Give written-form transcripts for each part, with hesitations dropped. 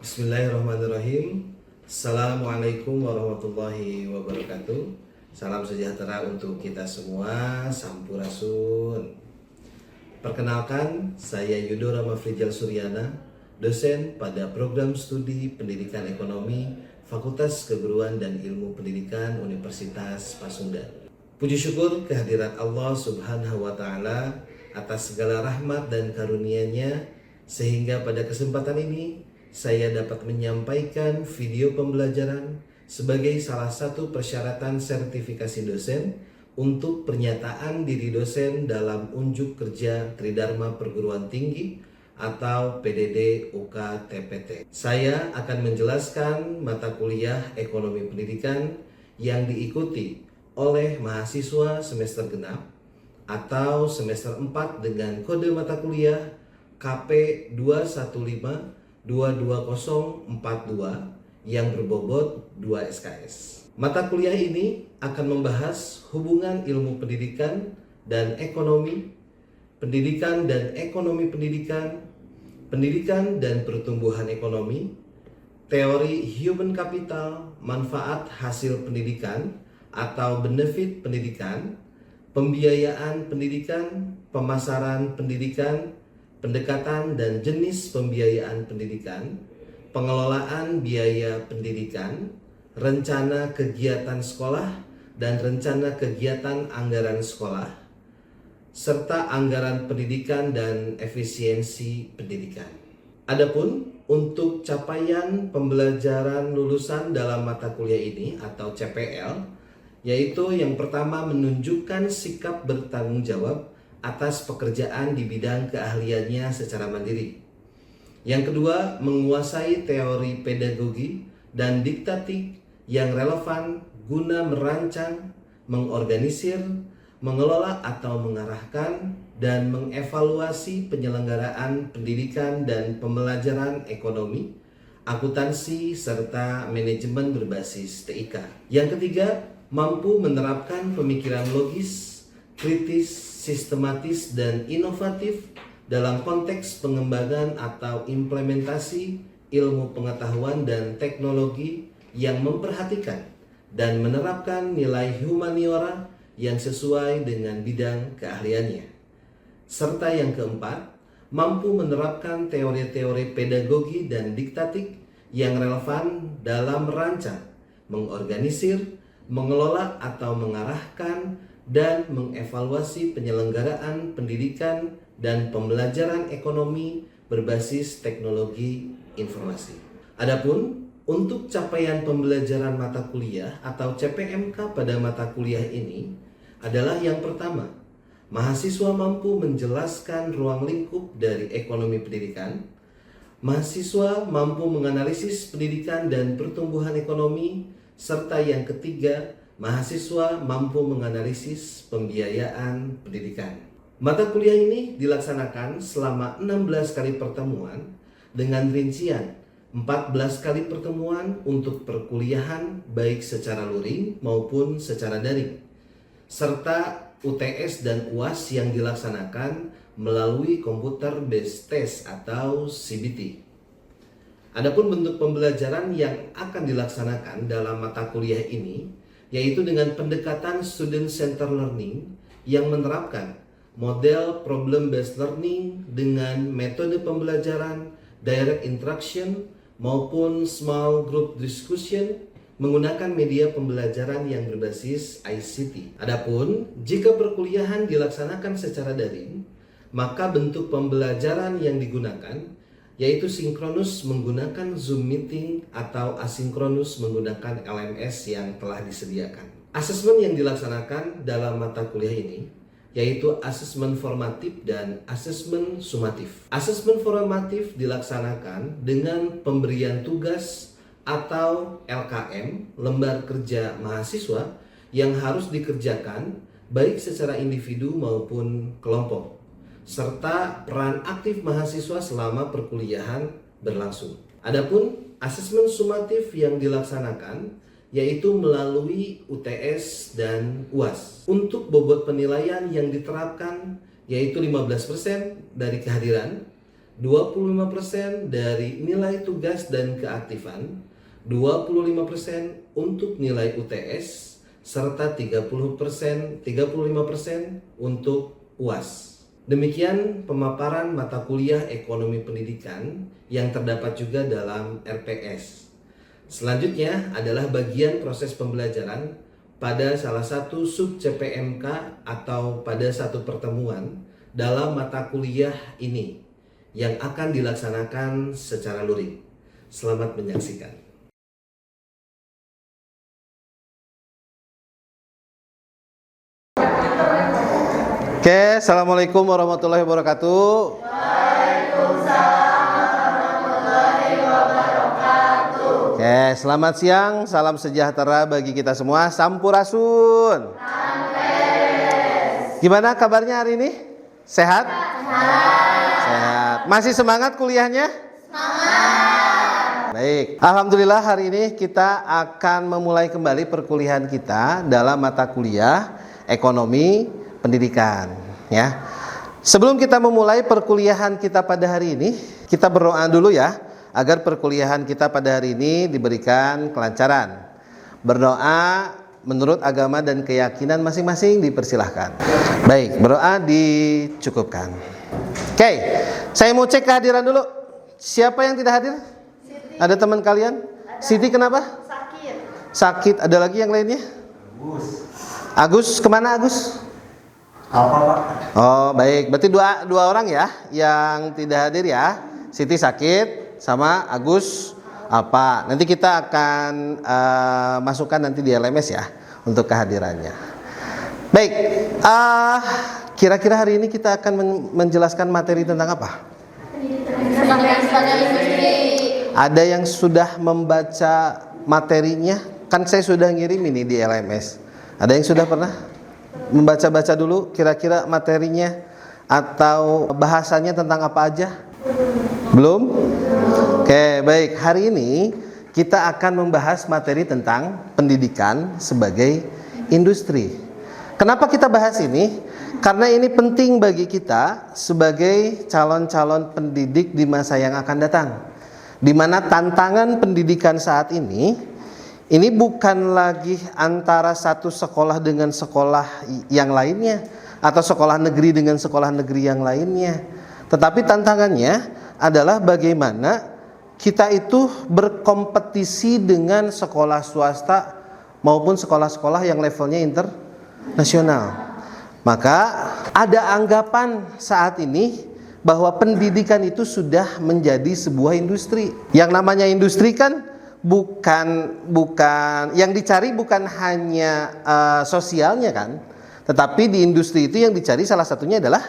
Bismillahirrahmanirrahim. Assalamualaikum warahmatullahi wabarakatuh. Salam sejahtera untuk kita semua. Sampurasun. Perkenalkan, saya Yudo Ramafrijal Suryana, dosen pada program studi Pendidikan Ekonomi Fakultas Keguruan dan Ilmu Pendidikan Universitas Pasundan. Puji syukur kehadirat Allah Subhanahu wa Ta'ala atas segala rahmat dan karunia-Nya, sehingga pada kesempatan ini saya dapat menyampaikan video pembelajaran sebagai salah satu persyaratan sertifikasi dosen untuk pernyataan diri dosen dalam unjuk kerja Tridharma Perguruan Tinggi atau PDD UK TPT. Saya akan menjelaskan mata kuliah Ekonomi Pendidikan yang diikuti oleh mahasiswa semester genap atau semester 4 dengan kode mata kuliah KP 22042 yang berbobot 2 SKS. Mata kuliah ini akan membahas hubungan ilmu pendidikan dan ekonomi, pendidikan dan ekonomi pendidikan, pendidikan dan pertumbuhan ekonomi, teori human capital, manfaat hasil pendidikan atau benefit pendidikan, pembiayaan pendidikan, pemasaran pendidikan, pendekatan dan jenis pembiayaan pendidikan, pengelolaan biaya pendidikan, rencana kegiatan sekolah dan rencana kegiatan anggaran sekolah, serta anggaran pendidikan dan efisiensi pendidikan. Adapun untuk capaian pembelajaran lulusan dalam mata kuliah ini atau CPL, yaitu yang pertama menunjukkan sikap bertanggung jawab atas pekerjaan di bidang keahliannya secara mandiri. Yang kedua, menguasai teori pedagogi dan didaktik yang relevan guna merancang, mengorganisir, mengelola atau mengarahkan, dan mengevaluasi penyelenggaraan pendidikan dan pembelajaran ekonomi, akuntansi, serta manajemen berbasis TIK. Yang ketiga, mampu menerapkan pemikiran logis, kritis, sistematis dan inovatif dalam konteks pengembangan atau implementasi ilmu pengetahuan dan teknologi yang memperhatikan dan menerapkan nilai humaniora yang sesuai dengan bidang keahliannya. Serta yang keempat, mampu menerapkan teori-teori pedagogi dan didaktik yang relevan dalam merancang, mengorganisir, mengelola atau mengarahkan dan mengevaluasi penyelenggaraan pendidikan dan pembelajaran ekonomi berbasis teknologi informasi. Adapun untuk capaian pembelajaran mata kuliah atau CPMK pada mata kuliah ini adalah yang pertama, mahasiswa mampu menjelaskan ruang lingkup dari ekonomi pendidikan, mahasiswa mampu menganalisis pendidikan dan pertumbuhan ekonomi, serta yang ketiga, mahasiswa mampu menganalisis pembiayaan pendidikan. Mata kuliah ini dilaksanakan selama 16 kali pertemuan dengan rincian 14 kali pertemuan untuk perkuliahan baik secara luring maupun secara daring, serta UTS dan UAS yang dilaksanakan melalui Computer Based Test atau CBT. Adapun bentuk pembelajaran yang akan dilaksanakan dalam mata kuliah ini yaitu dengan pendekatan student center learning yang menerapkan model problem based learning dengan metode pembelajaran direct interaction maupun small group discussion menggunakan media pembelajaran yang berbasis ICT. Adapun jika perkuliahan dilaksanakan secara daring, maka bentuk pembelajaran yang digunakan yaitu sinkronus menggunakan Zoom meeting atau asinkronus menggunakan LMS yang telah disediakan. Asesmen yang dilaksanakan dalam mata kuliah ini yaitu asesmen formatif dan asesmen sumatif. Asesmen formatif dilaksanakan dengan pemberian tugas atau LKM, lembar kerja mahasiswa yang harus dikerjakan baik secara individu maupun kelompok, serta peran aktif mahasiswa selama perkuliahan berlangsung. Adapun asesmen sumatif yang dilaksanakan yaitu melalui UTS dan UAS. Untuk bobot penilaian yang diterapkan yaitu 15% dari kehadiran, 25% dari nilai tugas dan keaktifan, 25% untuk nilai UTS, serta 35% untuk UAS. Demikian pemaparan mata kuliah Ekonomi Pendidikan yang terdapat juga dalam RPS. Selanjutnya adalah bagian proses pembelajaran pada salah satu sub CPMK atau pada satu pertemuan dalam mata kuliah ini yang akan dilaksanakan secara luring. Selamat menyaksikan. Oke, Assalamualaikum warahmatullahi wabarakatuh. Waalaikumsalam warahmatullahi wabarakatuh. Oke, selamat siang, salam sejahtera bagi kita semua. Sampurasun. Gimana kabarnya hari ini? Sehat? Sehat. Masih semangat kuliahnya? Semangat. Baik, alhamdulillah hari ini kita akan memulai kembali perkuliahan kita dalam mata kuliah Ekonomi Pendidikan, ya. Sebelum kita memulai perkuliahan kita pada hari ini, kita berdoa dulu ya, agar perkuliahan kita pada hari ini diberikan kelancaran. Berdoa menurut agama dan keyakinan masing-masing dipersilahkan. Baik, berdoa dicukupkan. Oke, saya mau cek kehadiran dulu. Siapa yang tidak hadir? Siti. Ada teman kalian? Ada. Siti kenapa? Sakit. Sakit. Ada lagi yang lainnya? Agus kemana Agus? Apa Pak? Oh baik, berarti dua orang ya yang tidak hadir ya. Siti sakit sama Agus apa? Nanti kita akan masukkan nanti di LMS ya untuk kehadirannya. Baik, kira-kira hari ini kita akan menjelaskan materi tentang apa? Ada yang sudah membaca materinya? Kan saya sudah ngirim ini di LMS. Ada yang sudah pernah membaca-baca dulu kira-kira materinya atau bahasanya tentang apa aja? Belum? Oke, baik. Hari ini kita akan membahas materi tentang pendidikan sebagai industri. Kenapa kita bahas ini? Karena ini penting bagi kita sebagai calon-calon pendidik di masa yang akan datang. Di mana tantangan pendidikan saat ini bukan lagi antara satu sekolah dengan sekolah yang lainnya atau sekolah negeri dengan sekolah negeri yang lainnya. Tetapi tantangannya adalah bagaimana kita itu berkompetisi dengan sekolah swasta maupun sekolah-sekolah yang levelnya internasional. Maka ada anggapan saat ini bahwa pendidikan itu sudah menjadi sebuah industri. Yang namanya industri kan bukan yang dicari bukan hanya sosialnya kan, tetapi di industri itu yang dicari salah satunya adalah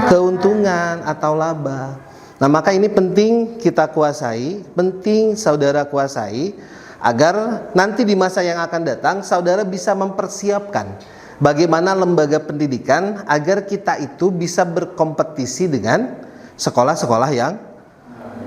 keuntungan atau laba. Nah, maka ini penting kita kuasai, penting saudara kuasai agar nanti di masa yang akan datang saudara bisa mempersiapkan bagaimana lembaga pendidikan agar kita itu bisa berkompetisi dengan sekolah-sekolah yang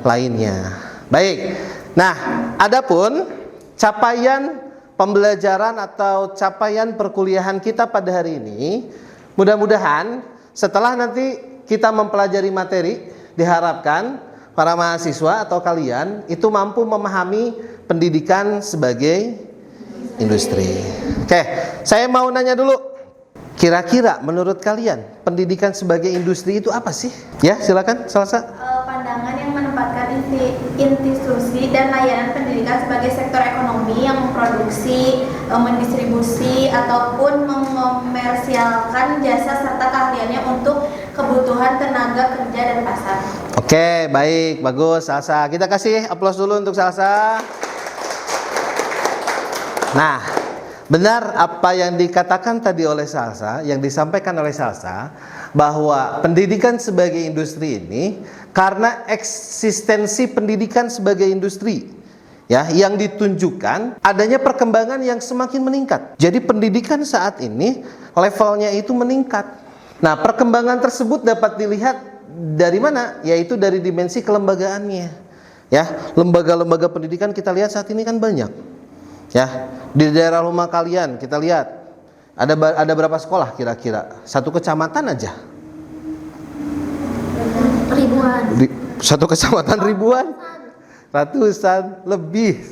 lainnya. Baik. Nah, adapun capaian pembelajaran atau capaian perkuliahan kita pada hari ini, mudah-mudahan setelah nanti kita mempelajari materi, diharapkan para mahasiswa atau kalian itu mampu memahami pendidikan sebagai industri. Oke, saya mau nanya dulu. Kira-kira menurut kalian pendidikan sebagai industri itu apa sih? Ya, silakan Salsa. Pandangan yang menempatkan institusi dan layanan pendidikan sebagai sektor ekonomi yang memproduksi, mendistribusi ataupun mengomersialkan jasa serta keahliannya untuk kebutuhan tenaga kerja dan pasar. Oke, baik, bagus Salsa. Kita kasih aplaus dulu untuk Salsa. Nah, benar apa yang dikatakan tadi oleh Salsa, yang disampaikan oleh Salsa, bahwa pendidikan sebagai industri ini karena eksistensi pendidikan sebagai industri ya yang ditunjukkan adanya perkembangan yang semakin meningkat. Jadi pendidikan saat ini levelnya itu meningkat. Nah, perkembangan tersebut dapat dilihat dari mana? Yaitu dari dimensi kelembagaannya. Ya, lembaga-lembaga pendidikan kita lihat saat ini kan banyak. Ya, di daerah rumah kalian kita lihat ada berapa sekolah kira-kira? Satu kecamatan aja. Ribuan. Satu kecamatan ribuan? Ratusan lebih.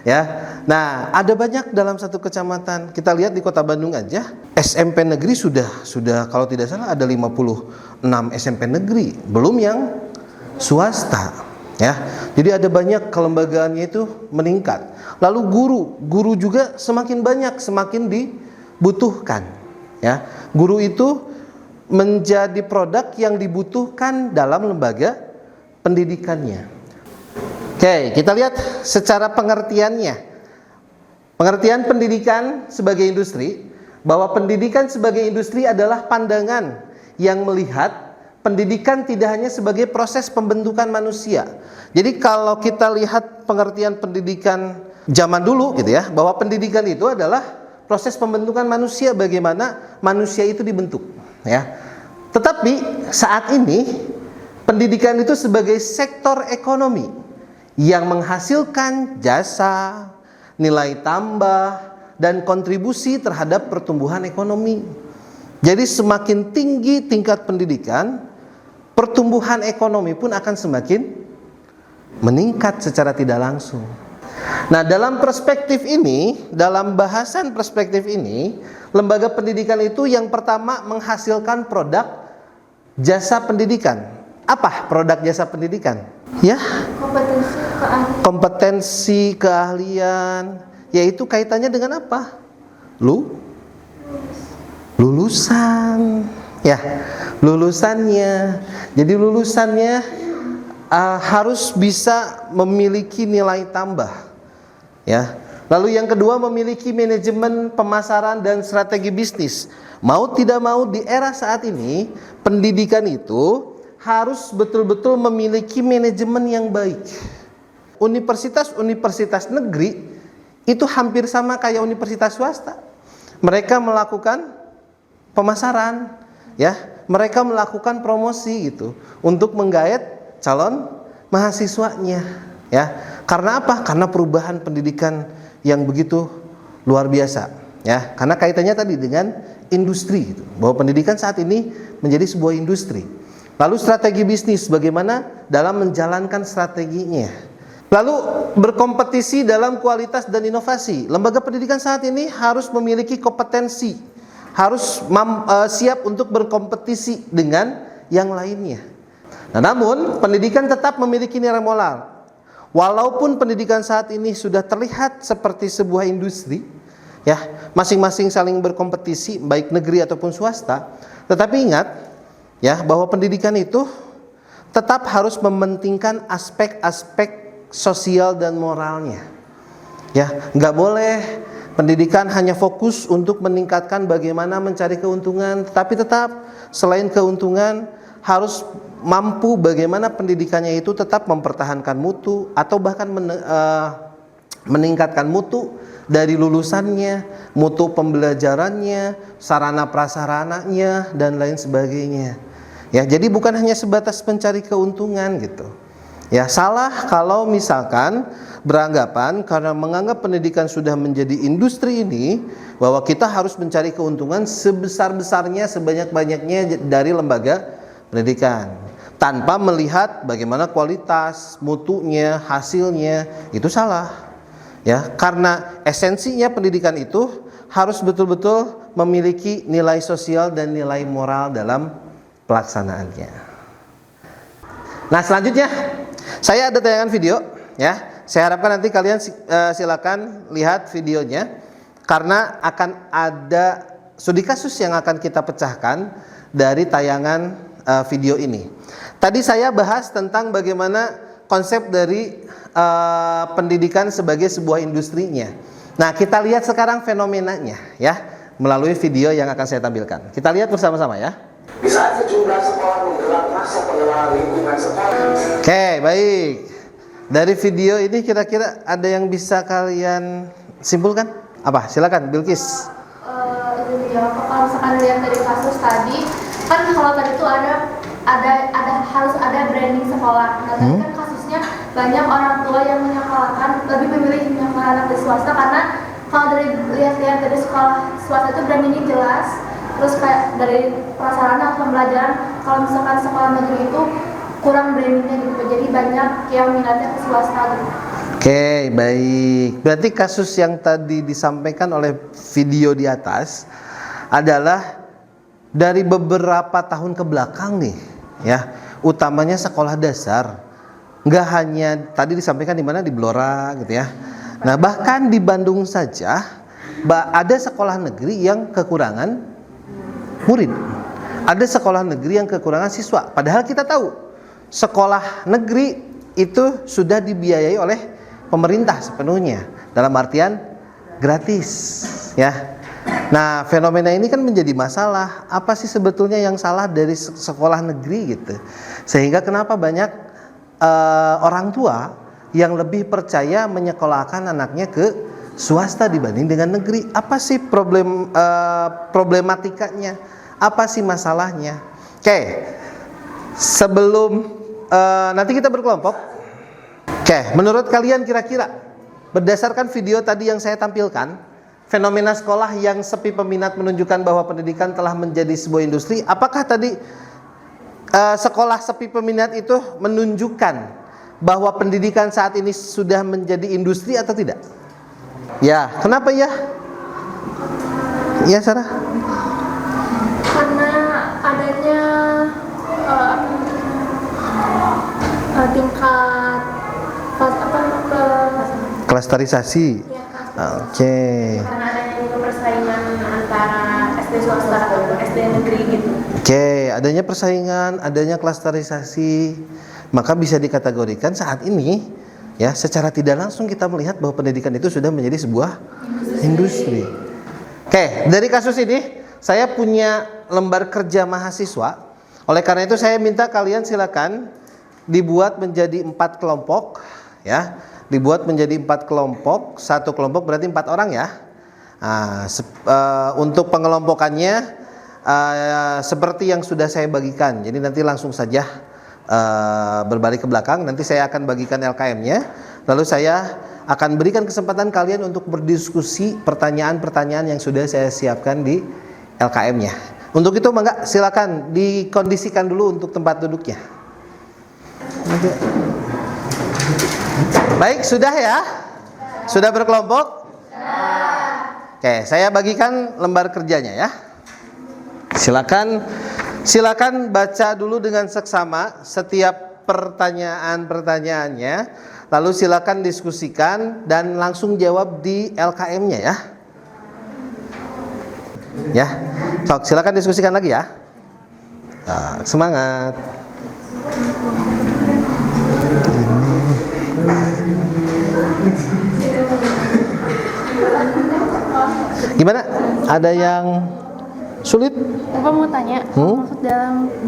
Ya. Nah, ada banyak dalam satu kecamatan. Kita lihat di Kota Bandung aja, SMP negeri sudah kalau tidak salah ada 56 SMP negeri, belum yang swasta. Ya. Jadi ada banyak kelembagaannya itu meningkat. Lalu guru juga semakin banyak, semakin dibutuhkan. Ya. Guru itu menjadi produk yang dibutuhkan dalam lembaga pendidikannya. Oke, kita lihat secara pengertiannya. Pengertian pendidikan sebagai industri, bahwa pendidikan sebagai industri adalah pandangan yang melihat pendidikan tidak hanya sebagai proses pembentukan manusia. Jadi kalau kita lihat pengertian pendidikan zaman dulu gitu ya, bahwa pendidikan itu adalah proses pembentukan manusia, bagaimana manusia itu dibentuk, ya. Tetapi saat ini pendidikan itu sebagai sektor ekonomi yang menghasilkan jasa, nilai tambah, dan kontribusi terhadap pertumbuhan ekonomi. Jadi semakin tinggi tingkat pendidikan, pertumbuhan ekonomi pun akan semakin meningkat secara tidak langsung. Nah, dalam perspektif ini, dalam bahasan perspektif ini, lembaga pendidikan itu yang pertama menghasilkan produk jasa pendidikan. Apa produk jasa pendidikan? Ya, kompetensi keahlian, yaitu kaitannya dengan apa? Lulusan, ya, lulusannya. Jadi lulusannya harus bisa memiliki nilai tambah, ya. Lalu yang kedua, memiliki manajemen pemasaran dan strategi bisnis. Mau tidak mau di era saat ini, pendidikan itu harus betul-betul memiliki manajemen yang baik. Universitas-universitas negeri itu hampir sama kayak universitas swasta. Mereka melakukan pemasaran, ya, mereka melakukan promosi gitu untuk menggait calon mahasiswanya, ya. Karena apa? Karena perubahan pendidikan yang begitu luar biasa, ya. Karena kaitannya tadi dengan industri gitu, bahwa pendidikan saat ini menjadi sebuah industri. Lalu strategi bisnis, bagaimana dalam menjalankan strateginya. Lalu berkompetisi dalam kualitas dan inovasi. Lembaga pendidikan saat ini harus memiliki kompetensi, harus siap untuk berkompetisi dengan yang lainnya. Nah, namun pendidikan tetap memiliki nilai moral. Walaupun pendidikan saat ini sudah terlihat seperti sebuah industri, ya, masing-masing saling berkompetisi, baik negeri ataupun swasta, tetapi ingat, ya, bahwa pendidikan itu tetap harus mementingkan aspek-aspek sosial dan moralnya. Ya, nggak boleh pendidikan hanya fokus untuk meningkatkan bagaimana mencari keuntungan, tetapi tetap selain keuntungan harus mampu bagaimana pendidikannya itu tetap mempertahankan mutu atau bahkan meningkatkan mutu dari lulusannya, mutu pembelajarannya, sarana prasarananya, dan lain sebagainya. Ya, jadi bukan hanya sebatas mencari keuntungan gitu. Ya, salah kalau misalkan beranggapan karena menganggap pendidikan sudah menjadi industri ini, bahwa kita harus mencari keuntungan sebesar-besarnya, sebanyak-banyaknya dari lembaga pendidikan, tanpa melihat bagaimana kualitas, mutunya, hasilnya. Itu salah. Ya, karena esensinya pendidikan itu harus betul-betul memiliki nilai sosial dan nilai moral dalam pelaksanaannya. Nah, selanjutnya saya ada tayangan video, ya. Saya harapkan nanti kalian silakan lihat videonya, karena akan ada studi kasus yang akan kita pecahkan dari tayangan video ini. Tadi saya bahas tentang bagaimana konsep dari pendidikan sebagai sebuah industrinya. Nah, kita lihat sekarang fenomenanya, ya, melalui video yang akan saya tampilkan. Kita lihat bersama-sama, ya. Di saat sejumlah sekolah menggelar masa pengenalan lingkungan sekolah. Oke, baik. Dari video ini kira-kira ada yang bisa kalian simpulkan? Apa? Silakan, Bilkis. Itu dijawab. Kalau misalkan lihat dari kasus tadi, kan kalau tadi itu harus ada branding sekolah. Nah, tadi kan kasusnya banyak orang tua yang menyekolahkan, lebih memilih menyekolahkan anak di swasta karena kalau dari lihat-lihat dari sekolah swasta itu brandingnya jelas. Terus kayak dari prasarana pembelajaran, kalau misalkan sekolah negeri itu kurang brandingnya gitu, jadi banyak yang minatnya ke swasta gitu. Oke, baik. Berarti kasus yang tadi disampaikan oleh video di atas adalah dari beberapa tahun ke belakang nih, ya, utamanya sekolah dasar. Nggak hanya tadi disampaikan di mana, di Blora gitu ya. Nah, bahkan di Bandung saja ada sekolah negeri yang kekurangan murid. Ada sekolah negeri yang kekurangan siswa. Padahal kita tahu sekolah negeri itu sudah dibiayai oleh pemerintah sepenuhnya, dalam artian gratis, ya. Nah, fenomena ini kan menjadi masalah. Apa sih sebetulnya yang salah dari sekolah negeri gitu? Sehingga kenapa banyak orang tua yang lebih percaya menyekolahkan anaknya ke swasta dibanding dengan negeri? Apa sih problematikanya? Apa sih masalahnya? Oke, sebelum nanti kita berkelompok. Oke, menurut kalian kira-kira berdasarkan video tadi yang saya tampilkan, fenomena sekolah yang sepi peminat menunjukkan bahwa pendidikan telah menjadi sebuah industri. Apakah tadi sekolah sepi peminat itu menunjukkan bahwa pendidikan saat ini sudah menjadi industri atau tidak? Ya, kenapa ya? Ya, Sarah? Karena adanya tingkat Klasterisasi. ya, Oke. karena adanya juga persaingan antara SD swasta atau SD negeri gitu. Oke, adanya persaingan, adanya klasterisasi, maka bisa dikategorikan saat ini, ya, secara tidak langsung kita melihat bahwa pendidikan itu sudah menjadi sebuah industri. Oke, dari kasus ini saya punya lembar kerja mahasiswa. Oleh karena itu saya minta kalian silakan dibuat menjadi 4 kelompok, ya, dibuat menjadi 4 kelompok. Satu kelompok berarti 4 orang, ya. Nah, untuk pengelompokannya seperti yang sudah saya bagikan. Jadi nanti langsung saja berbalik ke belakang. Nanti saya akan bagikan LKM-nya. Lalu saya akan berikan kesempatan kalian untuk berdiskusi pertanyaan-pertanyaan yang sudah saya siapkan di LKM-nya. Untuk itu mangga silakan dikondisikan dulu untuk tempat duduknya. Baik, sudah ya? Sudah berkelompok? Oke, saya bagikan lembar kerjanya ya. Silakan baca dulu dengan seksama setiap pertanyaan-pertanyaannya. Lalu silakan diskusikan dan langsung jawab di LKM-nya ya. Ya, sok silakan diskusikan lagi ya. Nah, semangat. Gimana? Ada yang sulit? Bapak mau tanya, maksud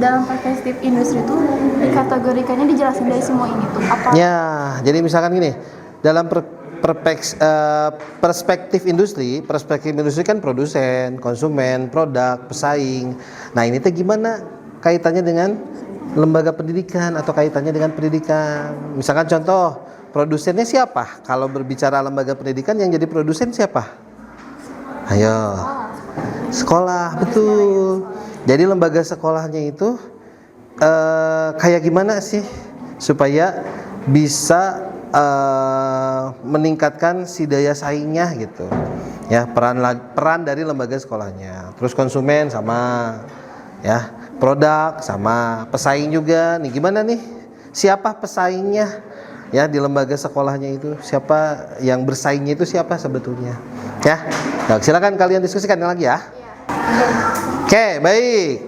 dalam perspektif industri itu dikategorikannya dijelasin dari semua ini tuh apa? Ya, jadi misalkan gini, dalam perspektif industri kan produsen, konsumen, produk, pesaing. Nah, ini tuh gimana kaitannya dengan lembaga pendidikan atau kaitannya dengan pendidikan? Misalkan contoh, produsennya siapa? Kalau berbicara lembaga pendidikan yang jadi produsen siapa? Ayo, sekolah, betul. Jadi lembaga sekolahnya itu kayak gimana sih supaya bisa meningkatkan si daya saingnya gitu, ya, peran dari lembaga sekolahnya. Terus konsumen sama, ya, produk sama, pesaing juga. Nih gimana nih? Siapa pesaingnya? Ya, di lembaga sekolahnya itu siapa yang bersaingnya itu siapa sebetulnya? Ya, nah, silakan kalian diskusikan lagi ya. Oke, baik.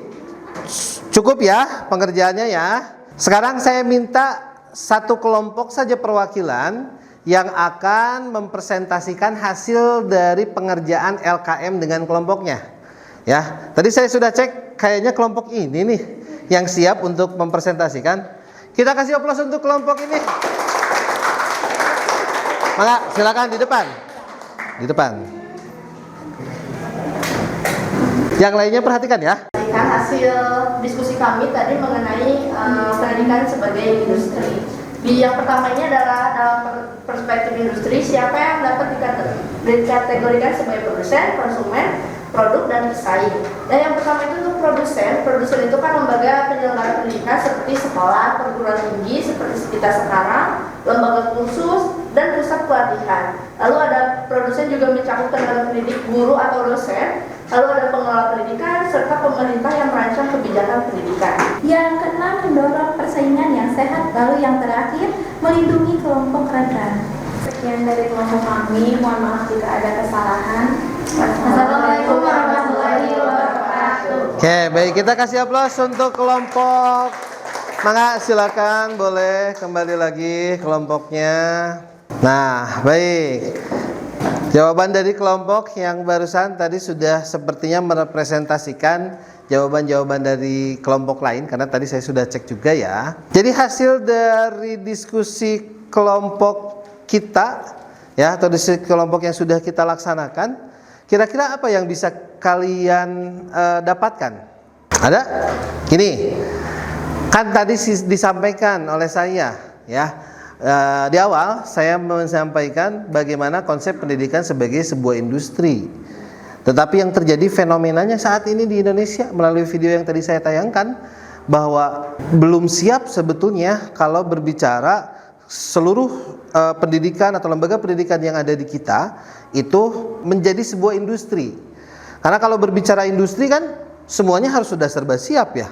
Cukup ya pengerjaannya ya. Sekarang saya minta satu kelompok saja perwakilan yang akan mempresentasikan hasil dari pengerjaan LKM dengan kelompoknya. Ya, tadi saya sudah cek kayaknya kelompok ini nih yang siap untuk mempresentasikan. Kita kasih aplaus untuk kelompok ini. Maka silakan di depan. Di depan. Yang lainnya perhatikan ya. Hasil diskusi kami tadi mengenai pendidikan sebagai industri. Di yang pertama ini adalah dalam perspektif industri, siapa yang dapat dikategorikan sebagai produsen, konsumen, produk dan pesaing. Dan yang pertama itu untuk produsen. Produsen itu kan lembaga penyelenggara pendidikan seperti sekolah, perguruan tinggi seperti kita sekarang, lembaga kursus, dan pusat pelatihan. Lalu ada produsen juga mencakup tenaga pendidik, guru atau dosen. Lalu ada pengelola pendidikan serta pemerintah yang merancang kebijakan pendidikan. Yang keenam, mendorong persaingan yang sehat. Lalu yang terakhir, melindungi kelompok rentan. Sekian dari kelompok kami, mohon maaf jika ada kesalahan. Assalamualaikum warahmatullahi wabarakatuh. Oke, baik, kita kasih aplaus untuk kelompok. Mangga silakan boleh kembali lagi kelompoknya. Nah, baik. Jawaban dari kelompok yang barusan tadi sudah sepertinya merepresentasikan jawaban-jawaban dari kelompok lain, karena tadi saya sudah cek juga ya. Jadi hasil dari diskusi kelompok kita ya, atau diskusi kelompok yang sudah kita laksanakan, kira-kira apa yang bisa kalian dapatkan? Ada? Gini, kan tadi disampaikan oleh saya ya. Di awal saya menyampaikan bagaimana konsep pendidikan sebagai sebuah industri. Tetapi yang terjadi fenomenanya saat ini di Indonesia melalui video yang tadi saya tayangkan, bahwa belum siap sebetulnya kalau berbicara seluruh pendidikan atau lembaga pendidikan yang ada di kita itu menjadi sebuah industri. Karena kalau berbicara industri kan semuanya harus sudah serba siap ya.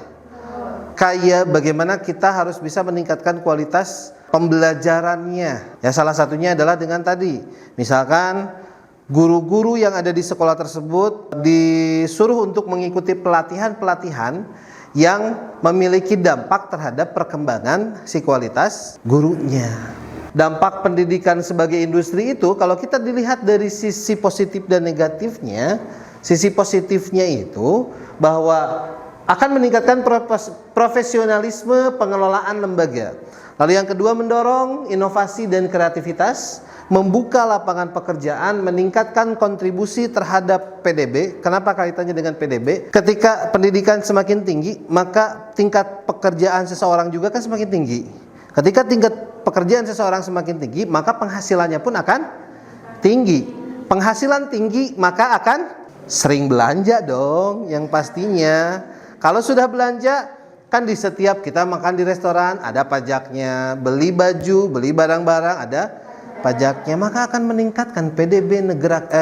Kayak bagaimana kita harus bisa meningkatkan kualitas pembelajarannya. Ya, salah satunya adalah dengan tadi, misalkan guru-guru yang ada di sekolah tersebut disuruh untuk mengikuti pelatihan-pelatihan yang memiliki dampak terhadap perkembangan si kualitas gurunya. Dampak pendidikan sebagai industri itu kalau kita dilihat dari sisi positif dan negatifnya, sisi positifnya itu bahwa akan meningkatkan profesionalisme pengelolaan lembaga. Lalu yang kedua, mendorong inovasi dan kreativitas, membuka lapangan pekerjaan, meningkatkan kontribusi terhadap PDB. Kenapa kaitannya dengan PDB? Ketika pendidikan semakin tinggi, maka tingkat pekerjaan seseorang juga kan semakin tinggi. Ketika tingkat pekerjaan seseorang semakin tinggi, maka penghasilannya pun akan tinggi. Penghasilan tinggi, maka akan sering belanja dong, yang pastinya. Kalau sudah belanja, kan di setiap kita makan di restoran ada pajaknya, beli baju, beli barang-barang ada pajaknya, maka akan meningkatkan PDB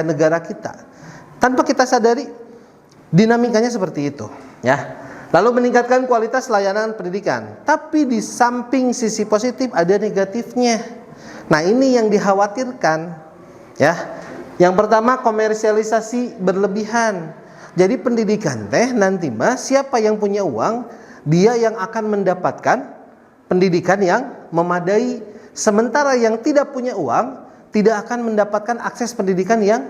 negara kita. Tanpa kita sadari, dinamikanya seperti itu, ya. Lalu meningkatkan kualitas layanan pendidikan. Tapi di samping sisi positif ada negatifnya. Nah, ini yang dikhawatirkan, ya. Yang pertama, komersialisasi berlebihan. Jadi pendidikan teh nanti mah siapa yang punya uang, dia yang akan mendapatkan pendidikan yang memadai. Sementara yang tidak punya uang tidak akan mendapatkan akses pendidikan yang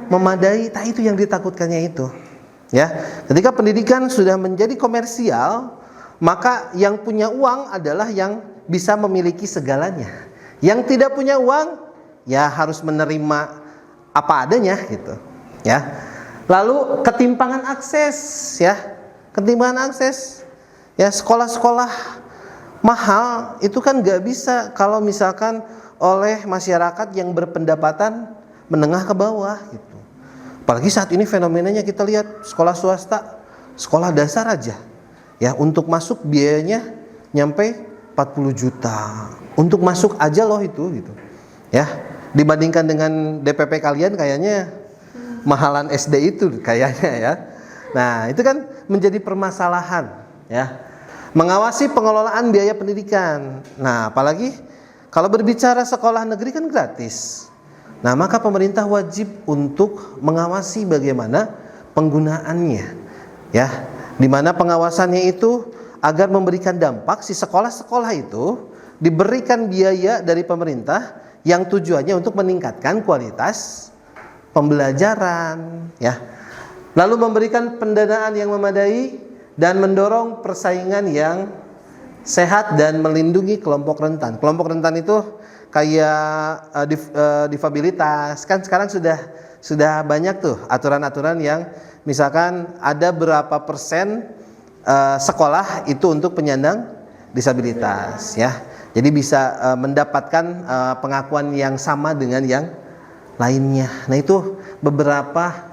memadai. Nah, itu yang ditakutkannya itu. Ya, ketika pendidikan sudah menjadi komersial, maka yang punya uang adalah yang bisa memiliki segalanya. Yang tidak punya uang ya harus menerima apa adanya gitu. Ya. Lalu ketimpangan akses, ya, ketimpangan akses, ya, sekolah-sekolah mahal itu kan nggak bisa kalau misalkan oleh masyarakat yang berpendapatan menengah ke bawah, gitu. Apalagi saat ini fenomenanya kita lihat sekolah swasta, sekolah dasar aja, ya, untuk masuk biayanya nyampe 40 juta, untuk masuk aja loh itu, gitu, ya, dibandingkan dengan DPP kalian kayaknya mahalan SD itu kayaknya ya. Nah, itu kan menjadi permasalahan ya. Mengawasi pengelolaan biaya pendidikan. Nah, apalagi kalau berbicara sekolah negeri kan gratis. Nah, maka pemerintah wajib untuk mengawasi bagaimana penggunaannya. Ya, di mana pengawasannya itu agar memberikan dampak si sekolah-sekolah itu diberikan biaya dari pemerintah yang tujuannya untuk meningkatkan kualitas pembelajaran, ya. Lalu memberikan pendanaan yang memadai dan mendorong persaingan yang sehat dan melindungi kelompok rentan. Kelompok rentan itu kayak difabilitas. Kan sekarang sudah banyak tuh aturan-aturan yang misalkan ada berapa persen sekolah itu untuk penyandang disabilitas, ya. Jadi bisa mendapatkan pengakuan yang sama dengan yang lainnya. Nah, itu beberapa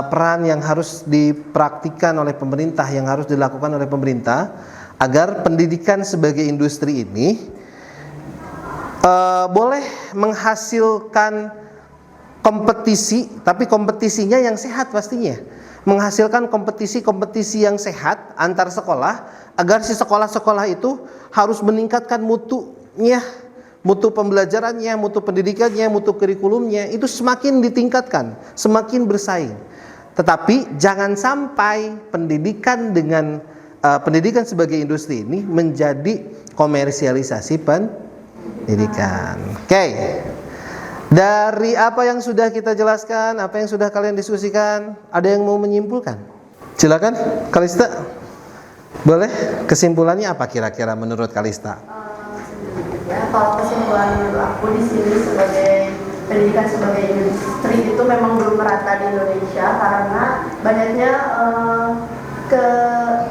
peran yang harus dipraktikkan oleh pemerintah, yang harus dilakukan oleh pemerintah agar pendidikan sebagai industri ini boleh menghasilkan kompetisi, tapi kompetisinya yang sehat pastinya. Menghasilkan kompetisi-kompetisi yang sehat antar sekolah, agar si sekolah-sekolah itu harus meningkatkan mutunya, mutu pembelajarannya, mutu pendidikannya, mutu kurikulumnya itu semakin ditingkatkan, semakin bersaing. Tetapi jangan sampai pendidikan dengan pendidikan sebagai industri ini menjadi komersialisasi pendidikan. Oke. Dari apa yang sudah kita jelaskan, apa yang sudah kalian diskusikan, ada yang mau menyimpulkan? Silakan, Kalista. Boleh? Kesimpulannya apa kira-kira menurut Kalista? Ya, kalau kesimpulan menurut aku di sini sebagai pendidikan sebagai industri itu memang belum merata di Indonesia karena banyaknya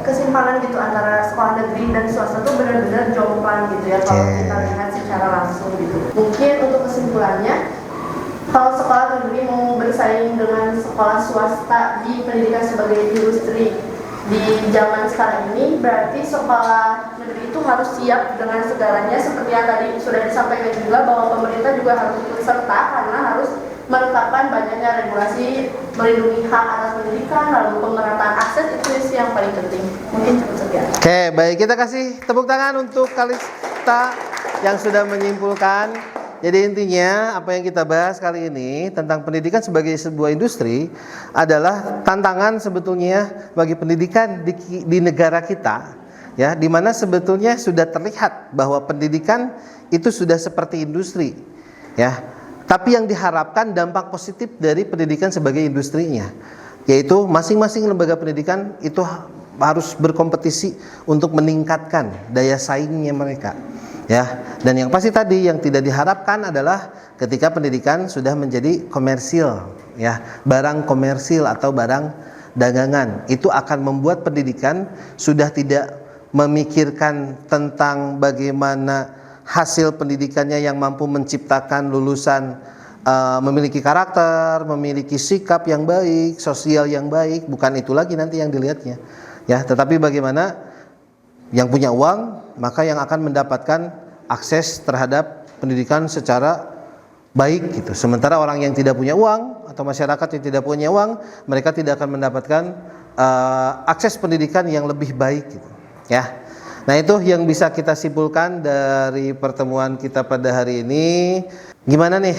kesimpangan gitu antara sekolah negeri dan swasta tuh benar-benar jomplang gitu ya kalau kita lihat secara langsung gitu. Mungkin untuk kesimpulannya, kalau sekolah negeri mau bersaing dengan sekolah swasta di pendidikan sebagai industri di zaman sekarang ini, berarti sekolah negeri itu harus siap dengan segalanya seperti yang tadi sudah disampaikan juga bahwa pemerintah juga harus ikut serta karena harus menetapkan banyaknya regulasi melindungi hak atas pendidikan, lalu pemerataan akses itu yang paling penting. Mungkin cukup sekian. Oke, baik, kita kasih tepuk tangan untuk Kalista yang sudah menyimpulkan. Jadi intinya apa yang kita bahas kali ini tentang pendidikan sebagai sebuah industri adalah tantangan sebetulnya bagi pendidikan di negara kita, ya, di mana sebetulnya sudah terlihat bahwa pendidikan itu sudah seperti industri, ya. Tapi yang diharapkan dampak positif dari pendidikan sebagai industrinya, yaitu masing-masing lembaga pendidikan itu harus berkompetisi untuk meningkatkan daya saingnya mereka, ya. Dan yang pasti tadi yang tidak diharapkan adalah ketika pendidikan sudah menjadi komersil, ya, barang komersil atau barang dagangan, itu akan membuat pendidikan sudah tidak memikirkan tentang bagaimana hasil pendidikannya yang mampu menciptakan lulusan memiliki karakter, memiliki sikap yang baik, sosial yang baik, bukan itu lagi nanti yang dilihatnya, ya. Tetapi bagaimana yang punya uang, maka yang akan mendapatkan akses terhadap pendidikan secara baik gitu. Sementara orang yang tidak punya uang atau masyarakat yang tidak punya uang, mereka tidak akan mendapatkan akses pendidikan yang lebih baik gitu, ya. Nah, itu yang bisa kita simpulkan dari pertemuan kita pada hari ini. Gimana nih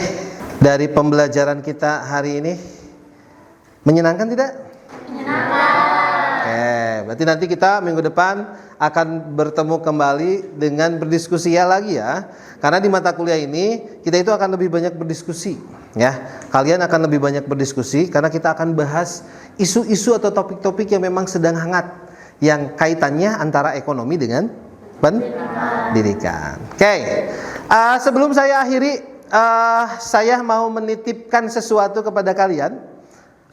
dari pembelajaran kita hari ini? Menyenangkan tidak? Menyenangkan. Oke, berarti nanti kita minggu depan akan bertemu kembali dengan berdiskusi lagi ya. Karena di mata kuliah ini kita itu akan lebih banyak berdiskusi, ya. Kalian akan lebih banyak berdiskusi karena kita akan bahas isu-isu atau topik-topik yang memang sedang hangat, yang kaitannya antara ekonomi dengan pendidikan. Oke. Sebelum saya akhiri, saya mau menitipkan sesuatu kepada kalian.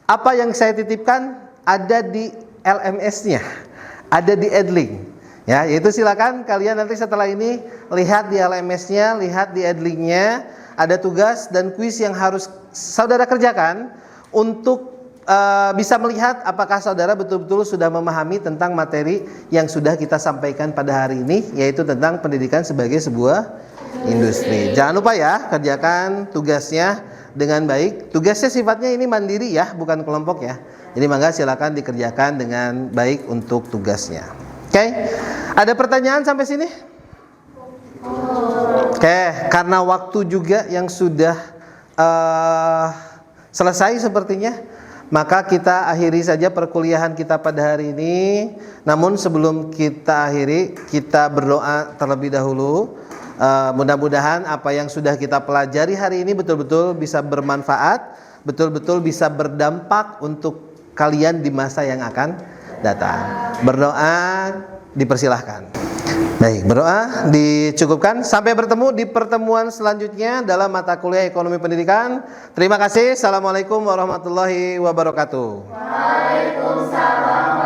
Apa yang saya titipkan ada di LMS-nya, ada di Edling. Ya, yaitu silakan kalian nanti setelah ini lihat di LMS-nya, lihat di Edling-nya, ada tugas dan kuis yang harus saudara kerjakan untuk bisa melihat apakah saudara betul-betul sudah memahami tentang materi yang sudah kita sampaikan pada hari ini, yaitu tentang pendidikan sebagai sebuah industri. Jangan lupa ya, kerjakan tugasnya dengan baik. Tugasnya sifatnya ini mandiri ya, bukan kelompok ya. Jadi mangga silakan dikerjakan dengan baik untuk tugasnya. Oke, ada pertanyaan sampai sini? Oke, karena waktu juga yang sudah selesai sepertinya, maka kita akhiri saja perkuliahan kita pada hari ini. Namun sebelum kita akhiri, kita berdoa terlebih dahulu. Mudah-mudahan apa yang sudah kita pelajari hari ini betul-betul bisa bermanfaat, betul-betul bisa berdampak untuk kalian di masa yang akan datang. Berdoa dipersilahkan. Baik, berdoa dicukupkan. Sampai bertemu di pertemuan selanjutnya dalam mata kuliah Ekonomi Pendidikan. Terima kasih. Assalamualaikum warahmatullahi wabarakatuh. Waalaikumsalam.